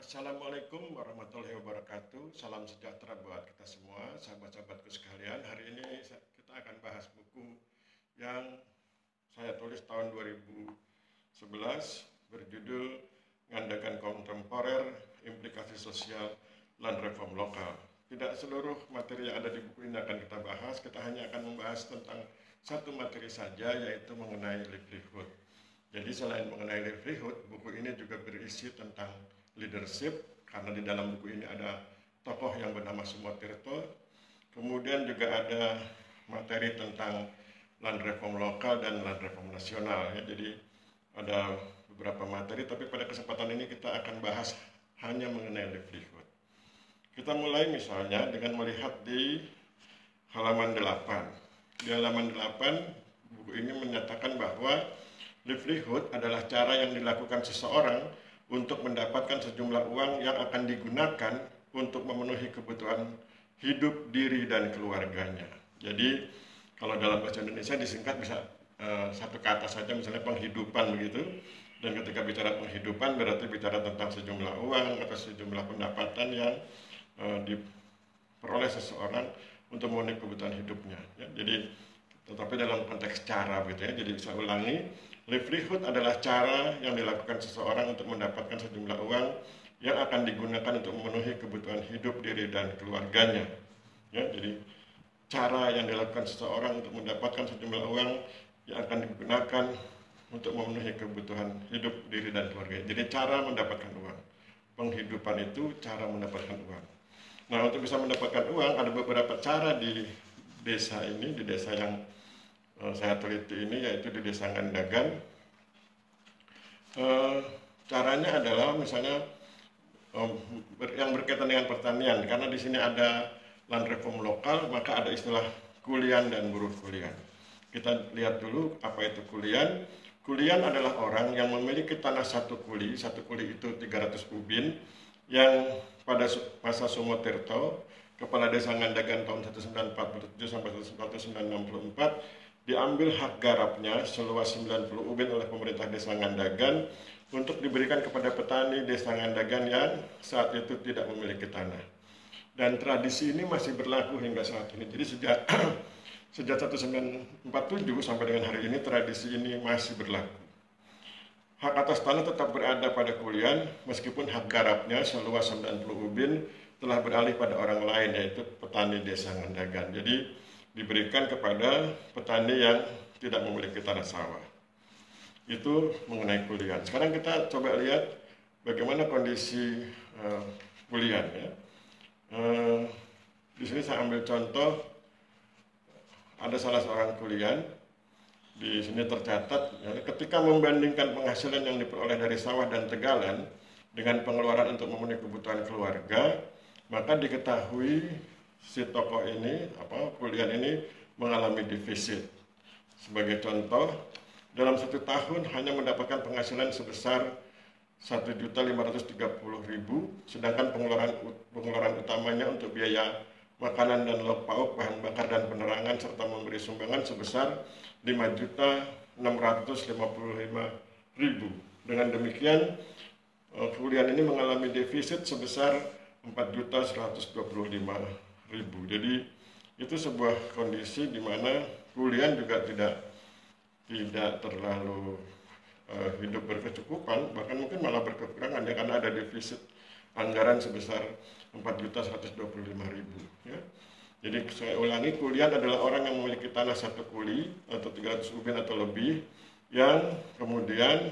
Assalamualaikum warahmatullahi wabarakatuh. Salam sejahtera buat kita semua, sahabat-sahabatku sekalian. Hari ini kita akan bahas buku yang saya tulis tahun 2011 berjudul Ngandakan Kontemporer, Implikasi Sosial dan Reform Lokal. Tidak seluruh materi yang ada di buku ini akan kita bahas, kita hanya akan membahas tentang satu materi saja, yaitu mengenai livelihood. Jadi selain mengenai livelihood, buku ini juga berisi tentang leadership, karena di dalam buku ini ada tokoh yang bernama Sumotirto. Kemudian juga ada materi tentang land reform lokal dan land reform nasional. Ya. Jadi ada beberapa materi, tapi pada kesempatan ini kita akan bahas hanya mengenai livelihood. Kita mulai misalnya dengan melihat di halaman 8. Di halaman 8, buku ini menyatakan bahwa livelihood adalah cara yang dilakukan seseorang untuk mendapatkan sejumlah uang yang akan digunakan untuk memenuhi kebutuhan hidup diri dan keluarganya. Jadi kalau dalam bahasa Indonesia disingkat bisa satu kata saja, misalnya penghidupan begitu. Dan ketika bicara penghidupan berarti bicara tentang sejumlah uang atau sejumlah pendapatan yang diperoleh seseorang untuk memenuhi kebutuhan hidupnya. Ya, jadi tetapi dalam konteks cara gitu ya. Jadi saya ulangi, livelihood adalah cara yang dilakukan seseorang untuk mendapatkan sejumlah uang yang akan digunakan untuk memenuhi kebutuhan hidup diri dan keluarganya. Ya, jadi cara yang dilakukan seseorang untuk mendapatkan sejumlah uang yang akan digunakan untuk memenuhi kebutuhan hidup diri dan keluarga. Jadi cara mendapatkan uang. Penghidupan itu cara mendapatkan uang. Nah, untuk bisa mendapatkan uang ada beberapa cara di desa ini, di desa yang saya teliti ini, yaitu di desa Ngandagan. Caranya adalah misalnya yang berkaitan dengan pertanian, karena di sini ada land reform lokal, maka ada istilah kulian dan buruh kulian. Kita lihat dulu apa itu kulian. Kulian adalah orang yang memiliki tanah satu kuli itu 300 ubin, yang pada masa Sumotirto, Kepala Desa Ngandagan tahun 1947 sampai 1964, diambil hak garapnya seluas 90 ubin oleh pemerintah Desa Ngandagan untuk diberikan kepada petani Desa Ngandagan yang saat itu tidak memiliki tanah. Dan tradisi ini masih berlaku hingga saat ini. Jadi sejak 1947 sampai dengan hari ini tradisi ini masih berlaku. Hak atas tanah tetap berada pada kulian, meskipun hak garapnya seluas 90 ubin telah beralih pada orang lain, yaitu petani Desa Ngandagan. Jadi diberikan kepada petani yang tidak memiliki tanah sawah. Itu mengenai kulian. Sekarang kita coba lihat bagaimana kondisi kulian. Ya. Di sini saya ambil contoh, ada salah seorang kulian. Di sini tercatat, ya, ketika membandingkan penghasilan yang diperoleh dari sawah dan tegalan dengan pengeluaran untuk memenuhi kebutuhan keluarga, maka diketahui si tokoh ini, kulian ini mengalami defisit. Sebagai contoh, dalam 1 tahun hanya mendapatkan penghasilan sebesar 1.530.000, sedangkan pengeluaran utamanya untuk biaya makanan dan lauk pauk, bahan bakar dan penerangan, serta memberi sumbangan sebesar 5.655.000. Dengan demikian, kulian ini mengalami defisit sebesar 4.125.000. Jadi itu sebuah kondisi di mana kulian juga tidak terlalu hidup berkecukupan, bahkan mungkin malah berkekurangan ya, karena ada defisit anggaran sebesar 4.125.000. Ya. Jadi saya ulangi, kulian adalah orang yang memiliki tanah satu kuli atau 300 ubin atau lebih, yang kemudian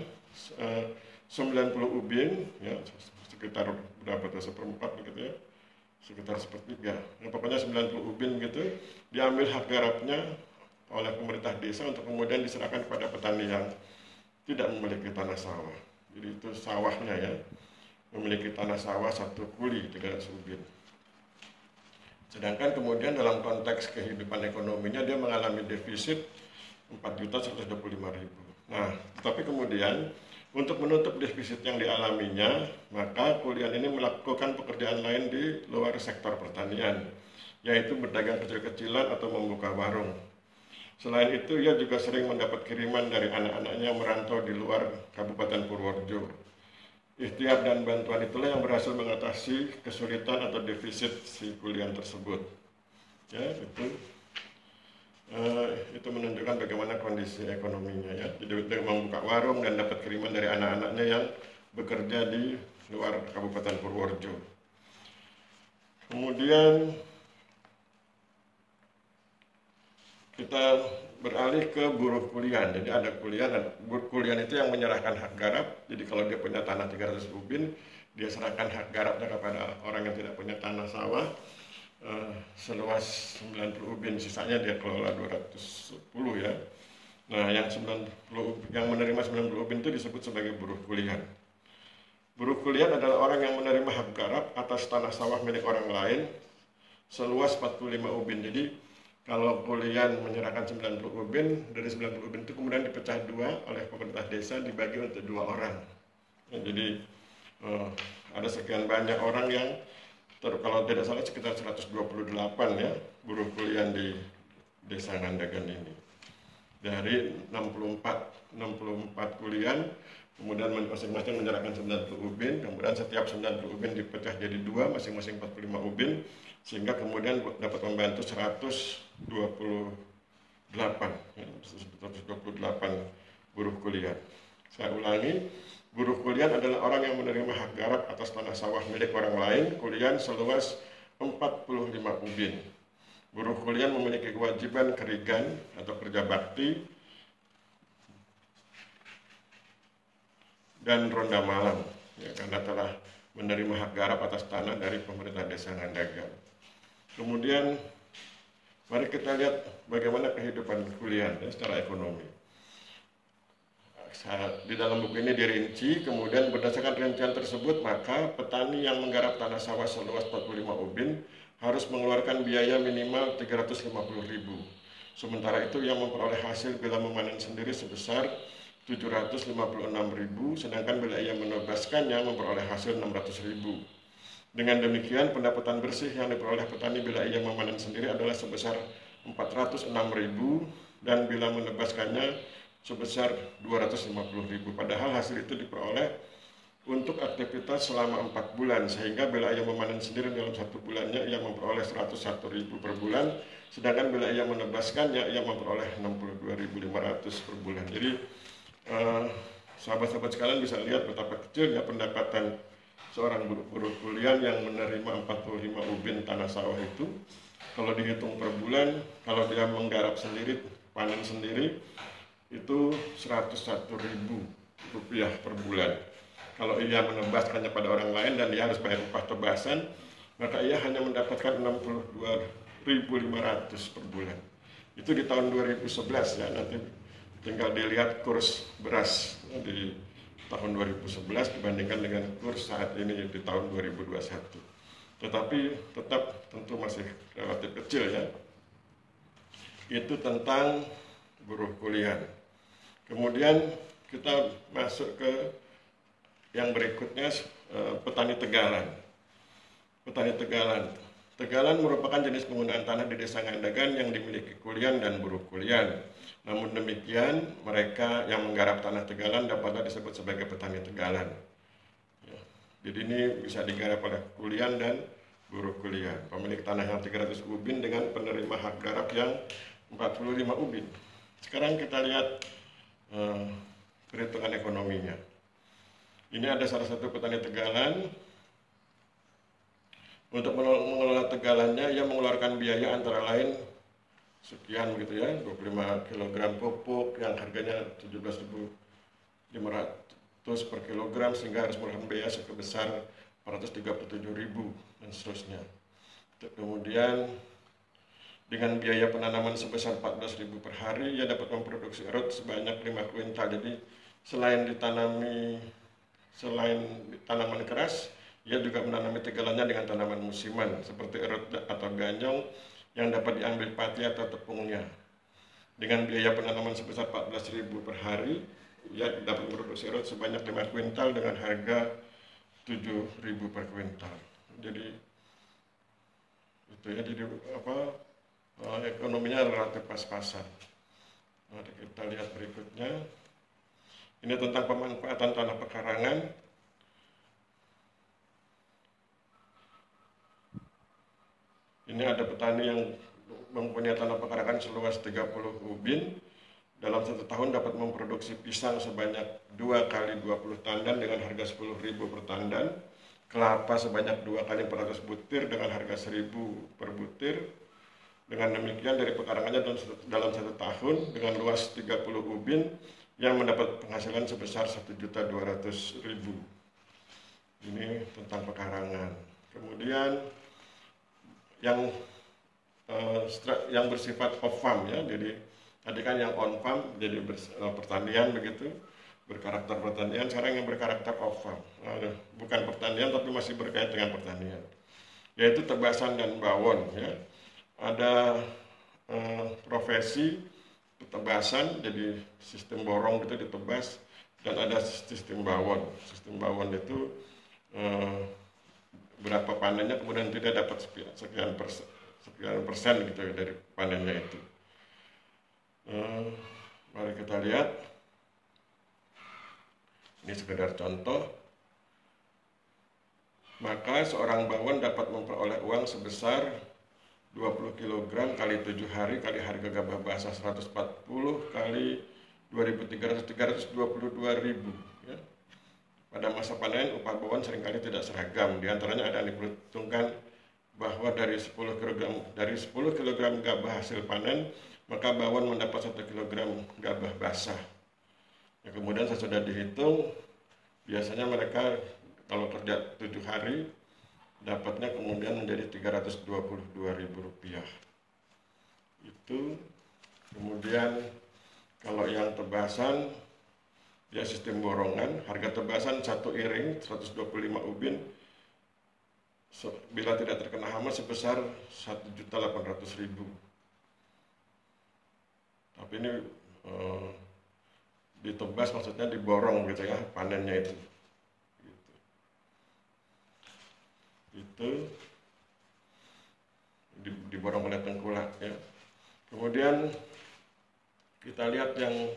90 ubin, ya, sekitar berapa tuh, 1/4 gitu ya, sekitar 1/3. Ya, pokoknya 90 ubin gitu, diambil hak garapnya oleh pemerintah desa untuk kemudian diserahkan kepada petani yang tidak memiliki tanah sawah. Jadi itu sawahnya ya, memiliki tanah sawah satu kuli 300 ubin. Sedangkan kemudian dalam konteks kehidupan ekonominya dia mengalami defisit 4.125.000. Nah, tetapi kemudian untuk menutup defisit yang dialaminya, maka kulian ini melakukan pekerjaan lain di luar sektor pertanian, yaitu berdagang kecil-kecilan atau membuka warung. Selain itu, ia juga sering mendapat kiriman dari anak-anaknya yang merantau di luar Kabupaten Purworejo. Ikhtiar dan bantuan itulah yang berhasil mengatasi kesulitan atau defisit si kuliah tersebut. Ya, itu menunjukkan bagaimana kondisi ekonominya ya. Jadi dia membuka warung dan dapat kiriman dari anak-anaknya yang bekerja di luar Kabupaten Purworejo. Kemudian kita beralih ke buruh kuliah. Jadi ada kuliah, dan buruh kuliah itu yang menyerahkan hak garap. Jadi kalau dia punya tanah 300 ubin, dia serahkan hak garapnya kepada orang yang tidak punya tanah sawah seluas 90 ubin, sisanya dia kelola 210 ya. Nah, yang menerima 90 ubin itu disebut sebagai buruh kuliah. Buruh kuliah adalah orang yang menerima hak garap atas tanah sawah milik orang lain seluas 45 ubin. Jadi kalau kuliah menyerahkan 90 ubin, dari 90 ubin itu kemudian dipecah dua oleh pemerintah desa, dibagi untuk 2 orang. Ya, jadi ada sekian banyak orang yang, kalau tidak salah sekitar 128 ya, buruh kuliah di Desa Ngandagan ini. Dari 64 kuliah, kemudian masing-masing menyerahkan 90 ubin, kemudian setiap 90 ubin dipecah jadi 2, masing-masing 45 ubin, sehingga kemudian dapat membantu 128 buruh kuliah. Saya ulangi, buruh kuliah adalah orang yang menerima hak garap atas tanah sawah milik orang lain, kuliah seluas 45 ubin. Buruh kuliah memiliki kewajiban kerigan atau kerja bakti dan ronda malam, ya, karena telah menerima hak garap atas tanah dari pemerintah Desa Ngandagan. Kemudian mari kita lihat bagaimana kehidupan kuliah ya, secara ekonomi. Di dalam buku ini dirinci, kemudian berdasarkan rincian tersebut, maka petani yang menggarap tanah sawah seluas 45 ubin harus mengeluarkan biaya minimal 350.000. Sementara itu yang memperoleh hasil bila memanen sendiri sebesar 756.000, sedangkan bila ia menebaskannya memperoleh hasil 600.000. Dengan demikian, pendapatan bersih yang diperoleh petani bila ia memanen sendiri adalah sebesar 406.000 dan bila menebaskannya sebesar 250.000. Padahal hasil itu diperoleh untuk aktivitas selama 4 bulan, sehingga bila ia memanen sendiri dalam 1 bulannya ia memperoleh 101.000 per bulan, sedangkan bila ia menebaskannya ia memperoleh 62.500 per bulan. Jadi sahabat-sahabat sekalian bisa lihat betapa kecilnya pendapatan seorang buruh kuliah yang menerima 45 ubin tanah sawah itu. Kalau dihitung per bulan, kalau dia menggarap sendiri, panen sendiri, itu 101.000 rupiah per bulan. Kalau ia menebaskannya pada orang lain dan dia harus bayar upah tebasan, maka ia hanya mendapatkan 62.500 per bulan. Itu di tahun 2011 ya, nanti tinggal dilihat kurs beras di tahun 2011 dibandingkan dengan kurs saat ini di tahun 2021. Tetapi tetap tentu masih relatif kecil ya. Itu tentang buruh kuliah. Kemudian kita masuk ke yang berikutnya, petani tegalan. Petani tegalan. Tegalan merupakan jenis penggunaan tanah di Desa Ngandagan yang dimiliki kuliah dan buruh kuliah. Namun demikian, mereka yang menggarap tanah tegalan dapatlah disebut sebagai petani tegalan. Ya. Jadi ini bisa digarap oleh kuliah dan buruh kuliah. Pemilik tanah yang 300 ubin dengan penerima hak garap yang 45 ubin. Sekarang kita lihat perhitungan ekonominya. Ini ada salah satu petani tegalan. Untuk mengelola tegalannya, ia mengeluarkan biaya antara lain sekian begitu ya, 25 kg pupuk yang harganya 17.500 per kilogram, sehingga harus mengeluarkan biaya sebesar 437.000 dan seterusnya. Kemudian dengan biaya penanaman sebesar 14.000 per hari, ia dapat memproduksi erot sebanyak 5 kuintal. Jadi selain tanaman keras, ia juga menanami tegalannya dengan tanaman musiman seperti erot atau ganyong yang dapat diambil pati atau tepungnya. Dengan biaya penanaman sebesar 14.000 per hari, ia dapat memproduksi erot sebanyak 5 kuintal dengan harga 7.000 per kuintal. Jadi itu ya, jadi ekonominya relatif pas-pasan. Mari kita lihat berikutnya. Ini tentang pemanfaatan tanah pekarangan. Ini ada petani yang mempunyai tanah pekarangan seluas 30 ubin, dalam 1 tahun dapat memproduksi pisang sebanyak 2 kali 20 tandan dengan harga 10.000 per tandan, kelapa sebanyak 2 kali 400 butir dengan harga 1.000 per butir. Dengan demikian dari pekarangannya dalam 1 tahun dengan luas 30 ubin yang mendapat penghasilan sebesar 1.200.000. Ini tentang pekarangan. Kemudian yang bersifat off farm ya, jadi tadi kan yang on farm jadi pertanian begitu, berkarakter pertanian. Sekarang yang berkarakter off farm, bukan pertanian tapi masih berkait dengan pertanian, yaitu tebasan dan bawon ya. Ada profesi tebasan, jadi sistem borong gitu ditebas, dan ada sistem bawon. Sistem bawon itu berapa panennya kemudian tidak dapat sekian persen gitu dari panennya itu. Mari kita lihat, ini sekedar contoh. Maka seorang bawon dapat memperoleh uang sebesar 20 kg kali 7 hari kali harga gabah basah 140 kali 2.300, 322.000 ya. Pada masa panen upah bawon seringkali tidak seragam. Di antaranya ada yang diperhitungkan bahwa dari 10 kg gabah hasil panen, maka bawon mendapat 1 kg gabah basah. Ya, kemudian sesudah dihitung, biasanya mereka kalau kerja 7 hari, dapatnya kemudian menjadi Rp322.000. Itu. Kemudian kalau yang tebasan, ya sistem borongan, harga tebasan 1 iring 125 ubin bila tidak terkena hama sebesar 1.800.000. Tapi ini ditebas maksudnya diborong gitu ya, panennya itu. Itu diborong oleh tengkulak ya. Kemudian kita lihat yang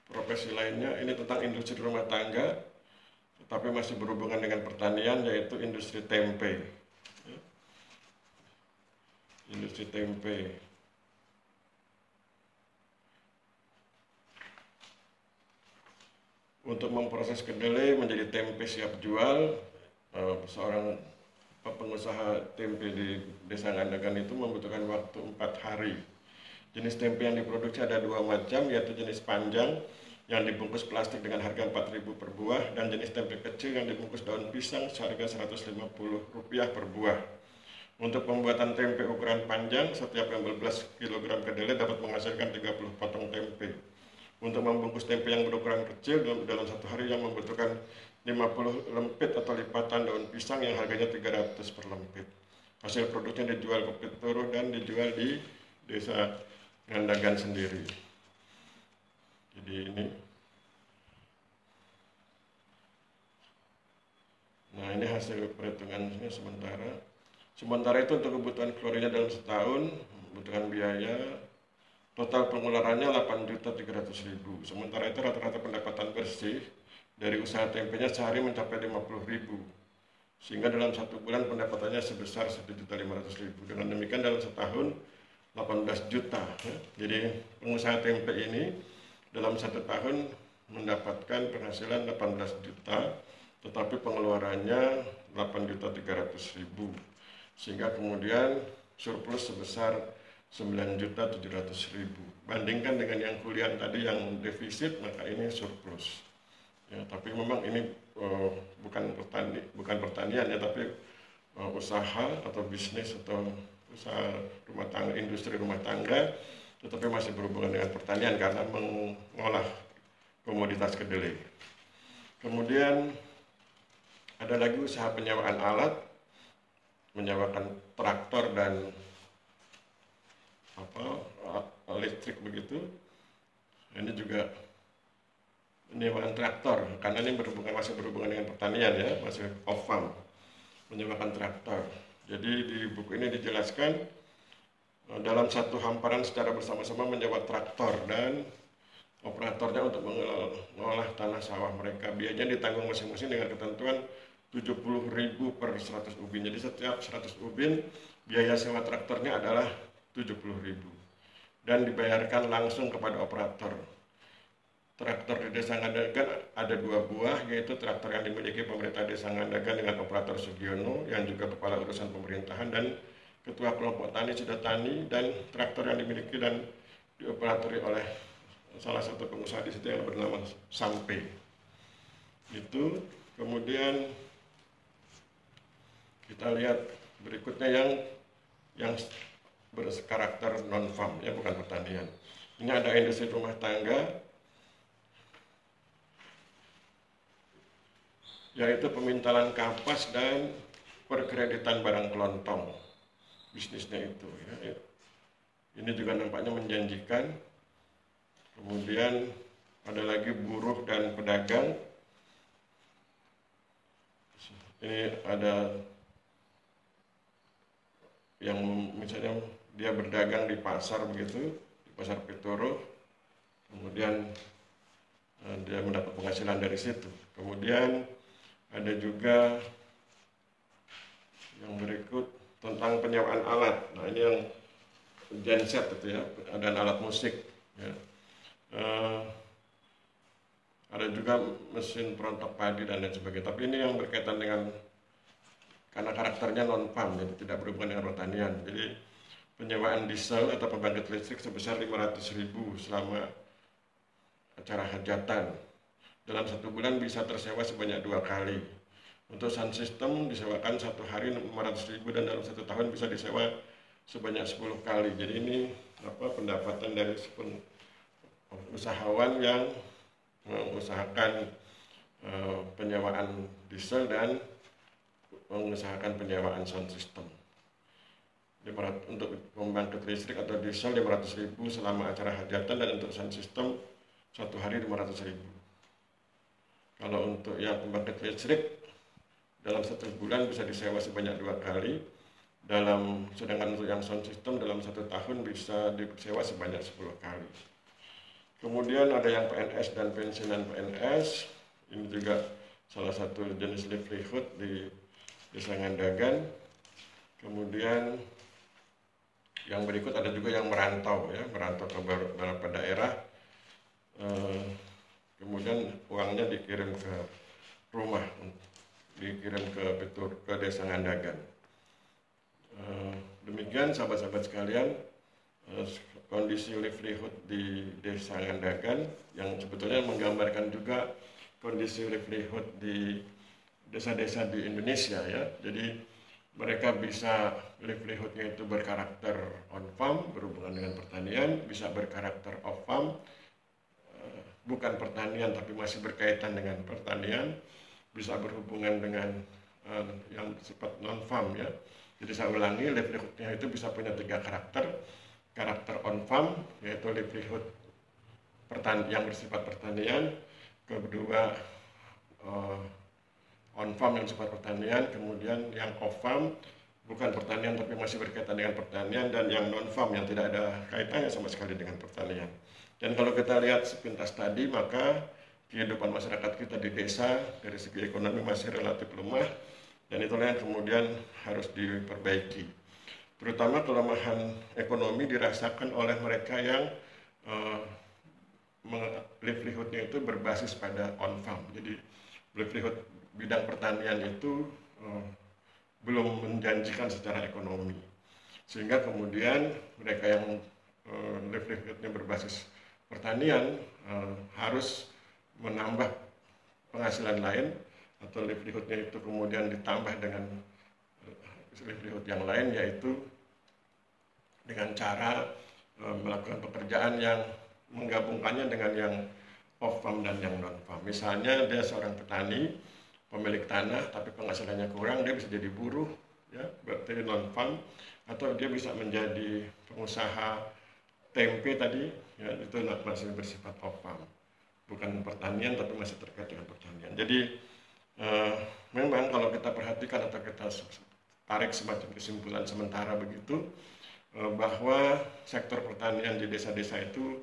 profesi lainnya, ini tentang industri rumah tangga, tetapi masih berhubungan dengan pertanian, yaitu industri tempe. Industri tempe. Untuk memproses kedelai menjadi tempe siap jual, seorang pengusaha tempe di Desa Ngandagan itu membutuhkan waktu 4 hari. Jenis tempe yang diproduksi ada 2 macam, yaitu jenis panjang yang dibungkus plastik dengan harga 4.000 per buah, dan jenis tempe kecil yang dibungkus daun pisang seharga Rp150 per buah. Untuk pembuatan tempe ukuran panjang, setiap 15 kg kedelai dapat menghasilkan 30 potong tempe. Untuk membungkus tempe yang berukuran kecil dalam 1 hari yang membutuhkan 50 lempit atau lipatan daun pisang yang harganya 300 per lempit. Hasil produknya dijual ke Pituro dan dijual di Desa Ngandagan sendiri. Jadi ini. Nah, ini hasil perhitungannya sementara. Sementara itu untuk kebutuhan keluarga dalam setahun membutuhkan biaya total pengeluarannya 8.300.000. Sementara itu rata-rata pendapatan bersih dari usaha tempenya sehari mencapai 50.000. Sehingga dalam 1 bulan pendapatannya sebesar 1.500.000. Dengan demikian dalam setahun 18 juta. Jadi pengusaha tempe ini dalam 1 tahun mendapatkan penghasilan 18 juta, tetapi pengeluarannya 8.300.000. Sehingga kemudian surplus sebesar 9.700.000. Bandingkan dengan yang kuliah tadi yang defisit, maka ini surplus. Ya, tapi memang ini bukan pertanian ya, tapi usaha atau bisnis atau usaha rumah tangga, industri rumah tangga, tetapi masih berhubungan dengan pertanian karena mengolah komoditas kedelai. Kemudian ada lagi usaha penyewaan alat, menyewakan traktor dan listrik begitu. Ini juga menyewakan traktor karena ini masih berhubungan dengan pertanian ya, masih off farm, menyewakan traktor. Jadi di buku ini dijelaskan dalam satu hamparan secara bersama-sama menyewa traktor dan operatornya untuk mengolah tanah sawah mereka. Biayanya ditanggung masing-masing dengan ketentuan 70.000 per 100 ubin. Jadi setiap 100 ubin biaya sewa traktornya adalah 70.000 dan dibayarkan langsung kepada operator. Traktor di Desa Ngandagan ada 2 buah, yaitu traktor yang dimiliki pemerintah Desa Ngandagan dengan operator Sugiono yang juga kepala urusan pemerintahan dan ketua kelompok tani Sidotani, dan traktor yang dimiliki dan dioperatori oleh salah satu pengusaha di situ yang bernama Sampe. Itu kemudian kita lihat berikutnya yang berkarakter non-farm, ya, bukan pertanian. Ini ada industri rumah tangga, yaitu pemintalan kapas dan perkreditan barang kelontong. Bisnisnya itu, ya. Ini juga nampaknya menjanjikan. Kemudian ada lagi buruh dan pedagang. Ini ada yang misalnya dia berdagang di pasar begitu, di pasar Petoro, kemudian dia mendapat penghasilan dari situ. Kemudian ada juga yang berikut tentang penyewaan alat. Nah, ini yang genset itu, ya, dan alat musik, ya. Ada juga mesin perontok padi dan lain sebagainya. Tapi ini yang berkaitan dengan, karena karakternya non-farm, jadi tidak berhubungan dengan pertanian. Jadi penyewaan diesel atau pembangkit listrik sebesar 500.000 selama acara hajatan. Dalam 1 bulan bisa tersewa sebanyak 2 kali. Untuk sound system disewakan 1 hari 500.000 dan dalam 1 tahun bisa disewa sebanyak 10 kali. Jadi ini pendapatan dari usahawan yang mengusahakan penyewaan diesel dan mengusahakan penyewaan sound system. Untuk pembangkit listrik atau diesel 500.000 selama acara hajatan, dan untuk sound system 1 hari 500.000. Kalau untuk yang pembangkit listrik dalam 1 bulan bisa disewa sebanyak 2 kali. Sedangkan untuk yang sound system dalam 1 tahun bisa disewa sebanyak 10 kali. Kemudian ada yang PNS dan pensiunan PNS. Ini juga salah satu jenis livelihood di Desa Ngandagan. Kemudian yang berikut ada juga yang merantau, ya, merantau ke beberapa daerah. Kemudian uangnya dikirim ke rumah, dikirim ke Desa Ngandagan. Demikian sahabat-sahabat sekalian, kondisi livelihood di Desa Ngandagan yang sebetulnya menggambarkan juga kondisi livelihood di desa-desa di Indonesia, ya. Jadi mereka bisa livelihoodnya itu berkarakter on farm, berhubungan dengan pertanian, bisa berkarakter off farm, bukan pertanian tapi masih berkaitan dengan pertanian, bisa berhubungan dengan yang bersifat non farm, ya. Jadi saya ulangi, livelihoodnya itu bisa punya 3 karakter. Karakter on farm, yaitu livelihood yang bersifat pertanian. Kedua, on farm yang bersifat pertanian. Kemudian yang off farm, bukan pertanian tapi masih berkaitan dengan pertanian. Dan yang non farm yang tidak ada kaitannya sama sekali dengan pertanian. Dan kalau kita lihat sepintas tadi, maka kehidupan masyarakat kita di desa dari segi ekonomi masih relatif lemah. Dan itulah yang kemudian harus diperbaiki. Terutama kelemahan ekonomi dirasakan oleh mereka yang livelihoodnya itu berbasis pada on farm. Jadi livelihood bidang pertanian itu belum menjanjikan secara ekonomi, sehingga kemudian mereka yang livelihoodnya berbasis pertanian harus menambah penghasilan lain, atau livelihoodnya itu kemudian ditambah dengan livelihood yang lain, yaitu dengan cara melakukan pekerjaan yang menggabungkannya dengan yang off farm dan yang non farm. Misalnya dia seorang petani, pemilik tanah, tapi penghasilannya kurang, dia bisa jadi buruh, ya, berarti non farm, atau dia bisa menjadi pengusaha tempe tadi, ya, itu masih bersifat off farm, bukan pertanian tapi masih terkait dengan pertanian. Jadi memang kalau kita perhatikan atau kita tarik semacam kesimpulan sementara begitu, bahwa sektor pertanian di desa-desa itu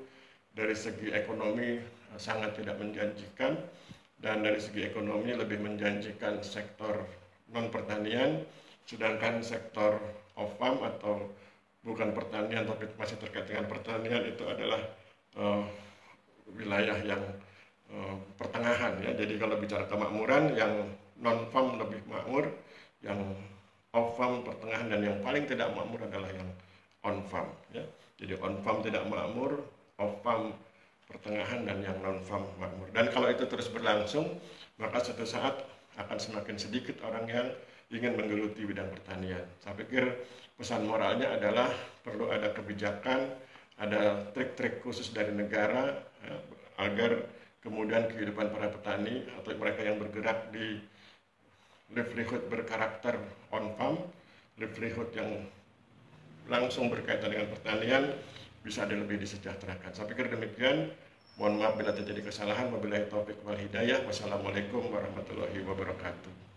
dari segi ekonomi sangat tidak menjanjikan, dan dari segi ekonomi lebih menjanjikan sektor non pertanian, sedangkan sektor off farm atau bukan pertanian tapi masih terkait dengan pertanian itu adalah wilayah yang pertengahan ya. Jadi kalau bicara kemakmuran, yang non farm lebih makmur, yang off farm pertengahan, dan yang paling tidak makmur adalah yang on farm ya. Jadi on farm tidak makmur, off farm pertengahan, dan yang non farm makmur. Dan kalau itu terus berlangsung, maka suatu saat akan semakin sedikit orang yang ingin menggeluti bidang pertanian. Saya pikir pesan moralnya adalah perlu ada kebijakan, ada trik-trik khusus dari negara ya, agar kemudian kehidupan para petani atau mereka yang bergerak di livelihood berkarakter on farm, livelihood yang langsung berkaitan dengan pertanian, bisa lebih disejahterakan. Saya pikir demikian. Mohon maaf bila terjadi kesalahan. Wabillahi taufiq wal hidayah. Wassalamualaikum warahmatullahi wabarakatuh.